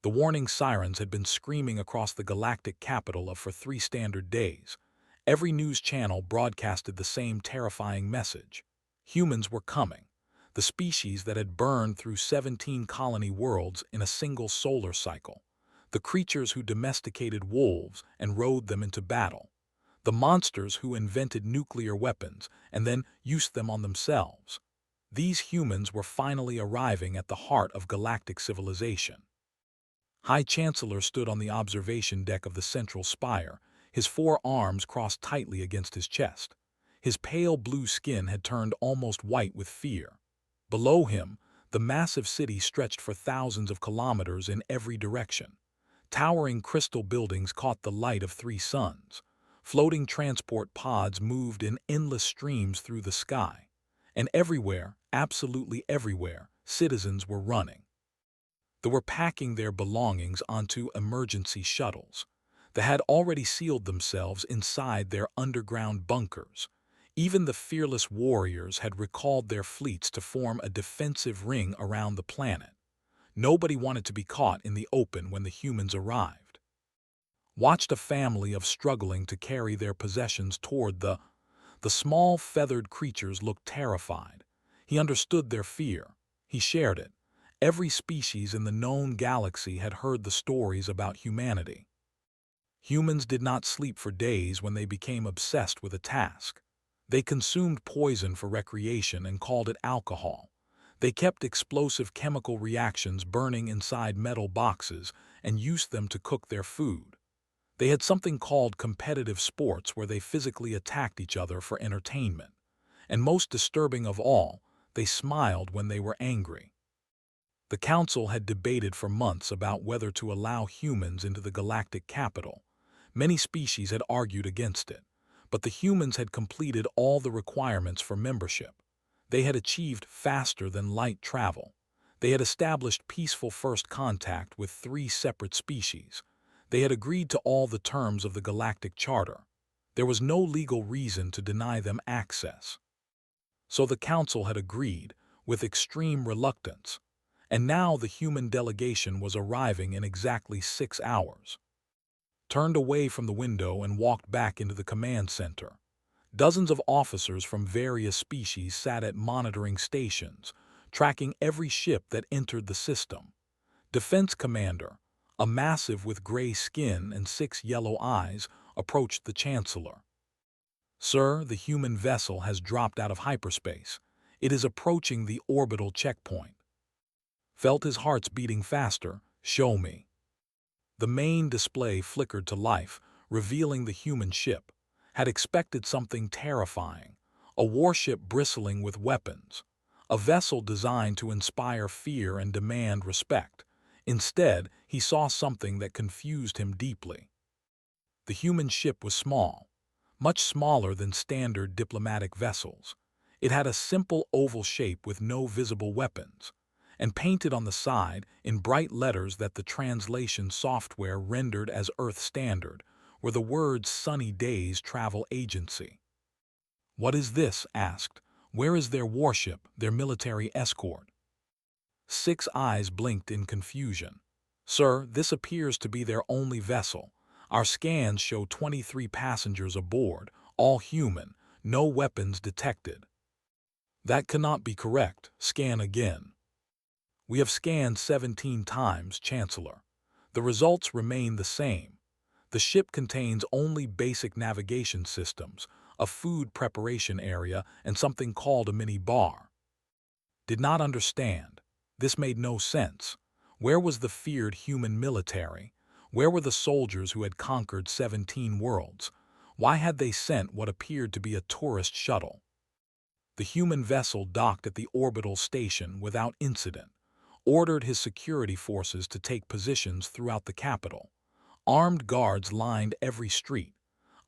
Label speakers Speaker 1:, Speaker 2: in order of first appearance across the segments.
Speaker 1: The warning sirens had been screaming across the galactic capital for 3 standard days. Every news channel broadcasted the same terrifying message. Humans were coming. The species that had burned through 17 colony worlds in a single solar cycle. The creatures who domesticated wolves and rode them into battle. The monsters who invented nuclear weapons and then used them on themselves. These humans were finally arriving at the heart of galactic civilization. High Chancellor stood on the observation deck of the central spire, his 4 arms crossed tightly against his chest. His pale blue skin had turned almost white with fear. Below him, the massive city stretched for thousands of kilometers in every direction. Towering crystal buildings caught the light of 3 suns. Floating transport pods moved in endless streams through the sky. And everywhere, absolutely everywhere, citizens were running. They were packing their belongings onto emergency shuttles. They had already sealed themselves inside their underground bunkers. Even the fearless warriors had recalled their fleets to form a defensive ring around the planet. Nobody wanted to be caught in the open when the humans arrived. Watched a family of struggling to carry their possessions toward the small feathered creatures looked terrified. He understood their fear. He shared it. Every species in the known galaxy had heard the stories about humanity. Humans did not sleep for days when they became obsessed with a task. They consumed poison for recreation and called it alcohol. They kept explosive chemical reactions burning inside metal boxes and used them to cook their food. They had something called competitive sports where they physically attacked each other for entertainment. And most disturbing of all, they smiled when they were angry. The council had debated for months about whether to allow humans into the galactic capital. Many species had argued against it, but the humans had completed all the requirements for membership. They had achieved faster-than-light travel. They had established peaceful first contact with 3 separate species. They had agreed to all the terms of the Galactic Charter. There was no legal reason to deny them access. So the council had agreed, with extreme reluctance. And now the human delegation was arriving in exactly 6 hours. Turned away from the window and walked back into the command center. Dozens of officers from various species sat at monitoring stations, tracking every ship that entered the system. Defense Commander, a massive with gray skin and 6 yellow eyes, approached the Chancellor. "Sir, the human vessel has dropped out of hyperspace. It is approaching the orbital checkpoint." Felt his heart's beating faster. "Show me." The main display flickered to life, revealing the human ship. Had expected something terrifying. A warship bristling with weapons. A vessel designed to inspire fear and demand respect. Instead, he saw something that confused him deeply. The human ship was small, much smaller than standard diplomatic vessels. It had a simple oval shape with no visible weapons, and painted on the side in bright letters that the translation software rendered as Earth Standard were the words "Sunny Days Travel Agency." "What is this?" asked. "Where is their warship, their military escort?" 6 eyes blinked in confusion. "Sir, this appears to be their only vessel. Our scans show 23 passengers aboard, all human, no weapons detected." "That cannot be correct. Scan again." "We have scanned 17 times, Chancellor. The results remain the same. The ship contains only basic navigation systems, a food preparation area, and something called a mini-bar." Did not understand. This made no sense. Where was the feared human military? Where were the soldiers who had conquered 17 worlds? Why had they sent what appeared to be a tourist shuttle? The human vessel docked at the orbital station without incident. Ordered his security forces to take positions throughout the capital. Armed guards lined every street.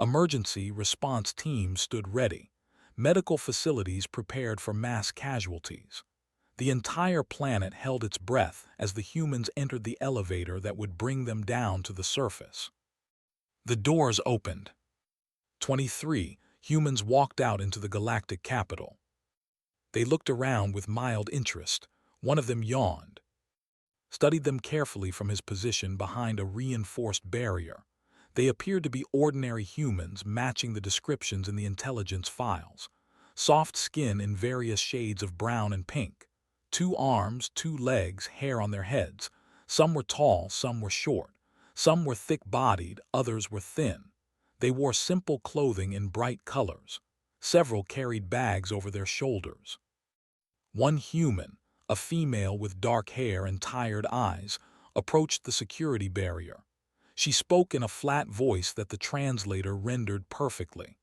Speaker 1: Emergency response teams stood ready. Medical facilities prepared for mass casualties. The entire planet held its breath as the humans entered the elevator that would bring them down to the surface. The doors opened. 23 humans walked out into the galactic capital. They looked around with mild interest. One of them yawned. studied them carefully from his position behind a reinforced barrier. They appeared to be ordinary humans matching the descriptions in the intelligence files. Soft skin in various shades of brown and pink. 2 arms, 2 legs, hair on their heads. Some were tall, some were short. Some were thick-bodied, others were thin. They wore simple clothing in bright colors. Several carried bags over their shoulders. One human, a female with dark hair and tired eyes, approached the security barrier. She spoke in a flat voice that the translator rendered perfectly.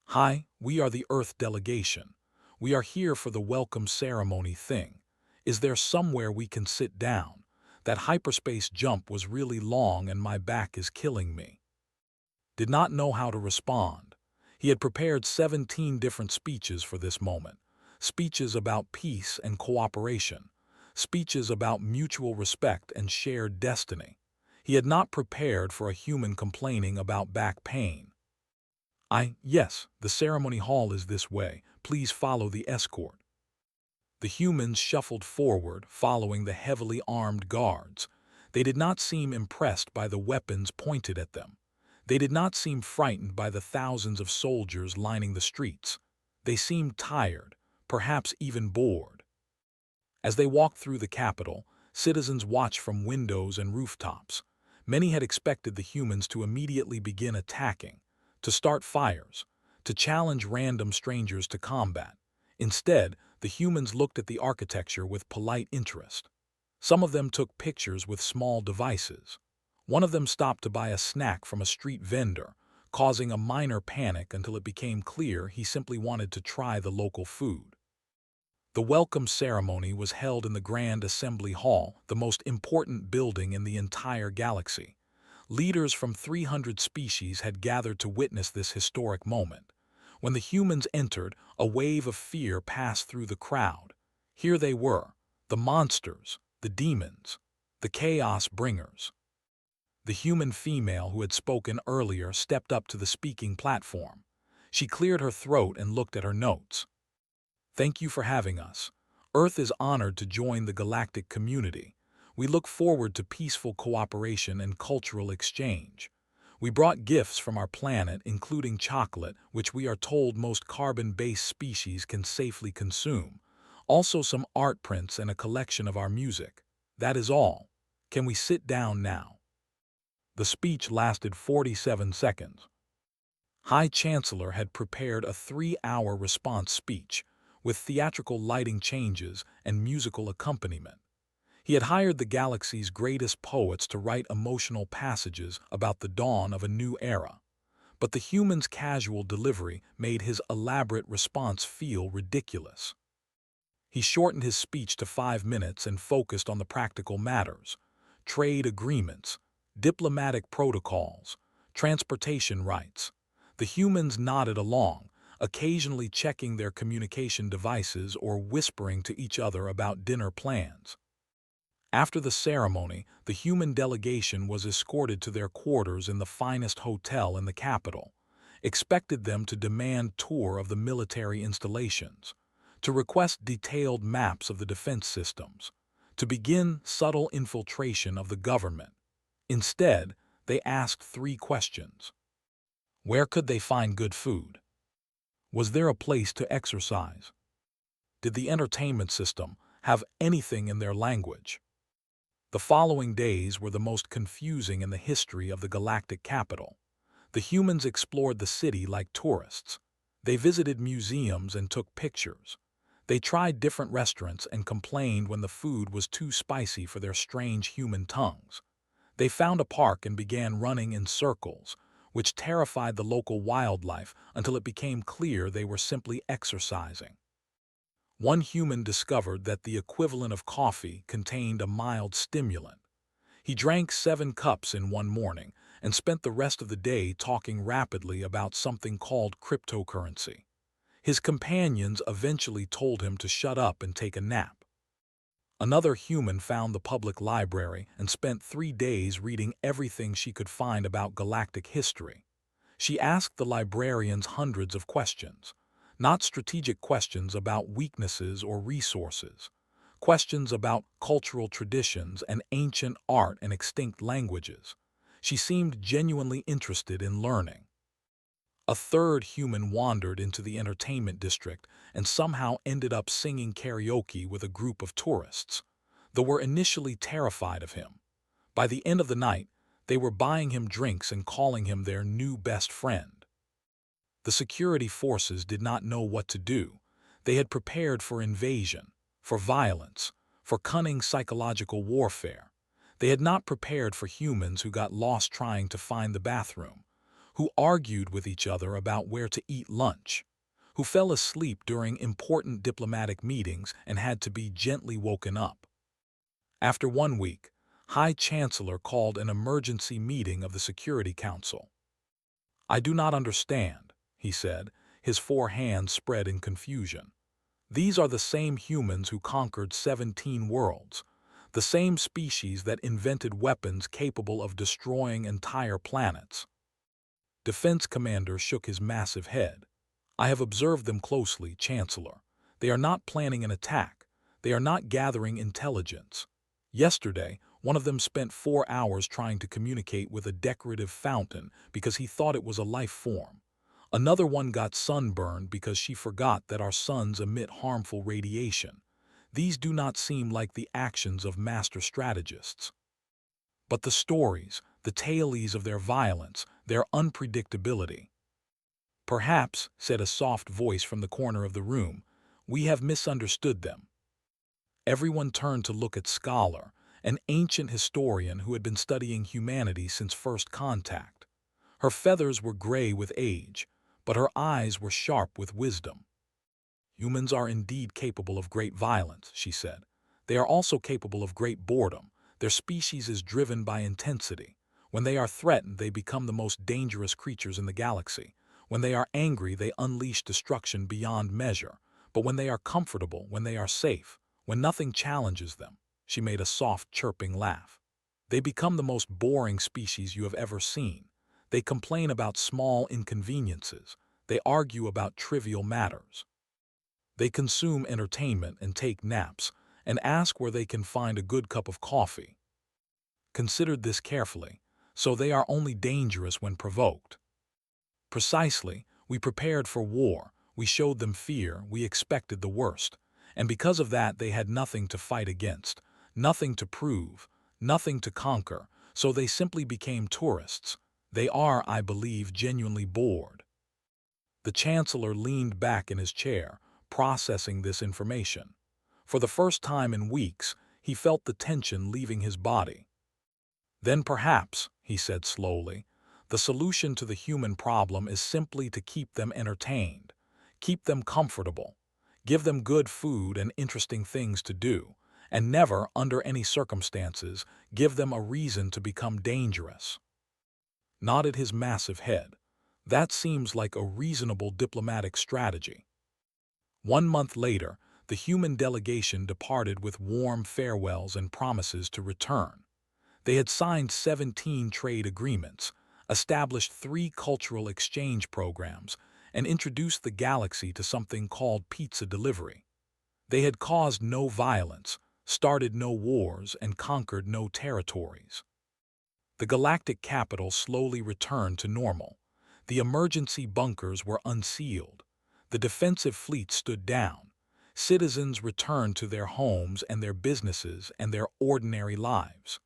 Speaker 1: "Hi, we are the Earth delegation. We are here for the welcome ceremony thing. Is there somewhere we can sit down? That hyperspace jump was really long and my back is killing me." Did not know how to respond. He had prepared 17 different speeches for this moment. Speeches about peace and cooperation. Speeches about mutual respect and shared destiny. He had not prepared for a human complaining about back pain. Yes, the ceremony hall is this way. Please follow the escort." The humans shuffled forward, following the heavily armed guards. They did not seem impressed by the weapons pointed at them. They did not seem frightened by the thousands of soldiers lining the streets. They seemed tired, perhaps even bored. As they walked through the capital, citizens watched from windows and rooftops. Many had expected the humans to immediately begin attacking, to start fires, to challenge random strangers to combat. Instead, the humans looked at the architecture with polite interest. Some of them took pictures with small devices. One of them stopped to buy a snack from a street vendor, causing a minor panic until it became clear he simply wanted to try the local food. The welcome ceremony was held in the Grand Assembly Hall, the most important building in the entire galaxy. Leaders from 300 species had gathered to witness this historic moment. When the humans entered, a wave of fear passed through the crowd. Here they were, the monsters, the demons, the chaos bringers. The human female who had spoken earlier stepped up to the speaking platform. She cleared her throat and looked at her notes. "Thank you for having us. Earth is honored to join the galactic community. We look forward to peaceful cooperation and cultural exchange. We brought gifts from our planet, including chocolate, which we are told most carbon-based species can safely consume. Also some art prints and a collection of our music. That is all. Can we sit down now?" The speech lasted 47 seconds. High Chancellor had prepared a 3-hour response speech, with theatrical lighting changes and musical accompaniment. He had hired the galaxy's greatest poets to write emotional passages about the dawn of a new era. But the human's casual delivery made his elaborate response feel ridiculous. He shortened his speech to 5 minutes and focused on the practical matters: trade agreements, diplomatic protocols, transportation rights. The humans nodded along, occasionally checking their communication devices or whispering to each other about dinner plans. After the ceremony, the human delegation was escorted to their quarters in the finest hotel in the capital. Expected them to demand tour of the military installations, to request detailed maps of the defense systems, to begin subtle infiltration of the government. Instead, they asked 3 questions. Where could they find good food? Was there a place to exercise? Did the entertainment system have anything in their language? The following days were the most confusing in the history of the galactic capital. The humans explored the city like tourists. They visited museums and took pictures. They tried different restaurants and complained when the food was too spicy for their strange human tongues. They found a park and began running in circles, which terrified the local wildlife until it became clear they were simply exercising. One human discovered that the equivalent of coffee contained a mild stimulant. He drank 7 cups in one morning and spent the rest of the day talking rapidly about something called cryptocurrency. His companions eventually told him to shut up and take a nap. Another human found the public library and spent 3 days reading everything she could find about galactic history. She asked the librarians hundreds of questions, not strategic questions about weaknesses or resources, questions about cultural traditions and ancient art and extinct languages. She seemed genuinely interested in learning. A third human wandered into the entertainment district and somehow ended up singing karaoke with a group of tourists. They were initially terrified of him. By the end of the night, they were buying him drinks and calling him their new best friend. The security forces did not know what to do. They had prepared for invasion, for violence, for cunning psychological warfare. They had not prepared for humans who got lost trying to find the bathroom, who argued with each other about where to eat lunch, who fell asleep during important diplomatic meetings and had to be gently woken up. After 1 week, High Chancellor called an emergency meeting of the Security Council. "I do not understand," he said, his 4 hands spread in confusion. "These are the same humans who conquered 17 worlds, the same species that invented weapons capable of destroying entire planets." Defense Commander shook his massive head. "I have observed them closely, Chancellor. They are not planning an attack. They are not gathering intelligence. Yesterday, one of them spent 4 hours trying to communicate with a decorative fountain because he thought it was a life form. Another one got sunburned because she forgot that our suns emit harmful radiation. These do not seem like the actions of master strategists. But the stories, the tales of their violence, their unpredictability." "Perhaps," said a soft voice from the corner of the room, "we have misunderstood them." Everyone turned to look at Scholar, an ancient historian who had been studying humanity since first contact. Her feathers were gray with age, but her eyes were sharp with wisdom. "Humans are indeed capable of great violence," she said. "They are also capable of great boredom. Their species is driven by intensity. When they are threatened, they become the most dangerous creatures in the galaxy. When they are angry, they unleash destruction beyond measure. But when they are comfortable, when they are safe, when nothing challenges them," she made a soft, chirping laugh, "they become the most boring species you have ever seen. They complain about small inconveniences. They argue about trivial matters. They consume entertainment and take naps and ask where they can find a good cup of coffee. Considered this carefully, so they are only dangerous when provoked." "Precisely, we prepared for war, we showed them fear, we expected the worst, and because of that they had nothing to fight against, nothing to prove, nothing to conquer, so they simply became tourists. They are, I believe, genuinely bored." The Chancellor leaned back in his chair, processing this information. For the first time in weeks, he felt the tension leaving his body. "Then perhaps," he said slowly, "the solution to the human problem is simply to keep them entertained, keep them comfortable, give them good food and interesting things to do, and never, under any circumstances, give them a reason to become dangerous." Nodded his massive head. "That seems like a reasonable diplomatic strategy." 1 month later, the human delegation departed with warm farewells and promises to return. They had signed 17 trade agreements, established 3 cultural exchange programs, and introduced the galaxy to something called pizza delivery. They had caused no violence, started no wars, and conquered no territories. The galactic capital slowly returned to normal. The emergency bunkers were unsealed. The defensive fleet stood down. Citizens returned to their homes and their businesses and their ordinary lives.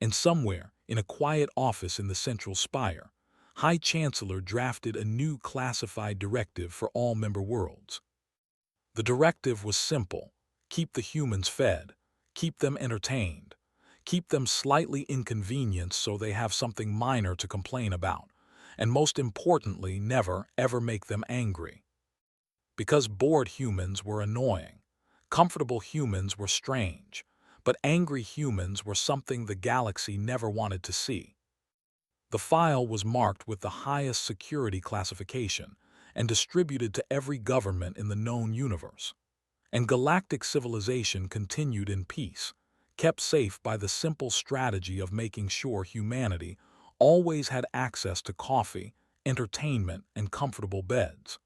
Speaker 1: And somewhere, in a quiet office in the Central Spire, High Chancellor drafted a new classified directive for all member worlds. The directive was simple: keep the humans fed, keep them entertained, keep them slightly inconvenienced so they have something minor to complain about, and most importantly, never, ever make them angry. Because bored humans were annoying, comfortable humans were strange, but angry humans were something the galaxy never wanted to see. The file was marked with the highest security classification and distributed to every government in the known universe. And galactic civilization continued in peace, kept safe by the simple strategy of making sure humanity always had access to coffee, entertainment, and comfortable beds.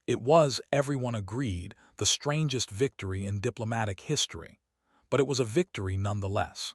Speaker 1: It was, everyone agreed, the strangest victory in diplomatic history. But it was a victory nonetheless.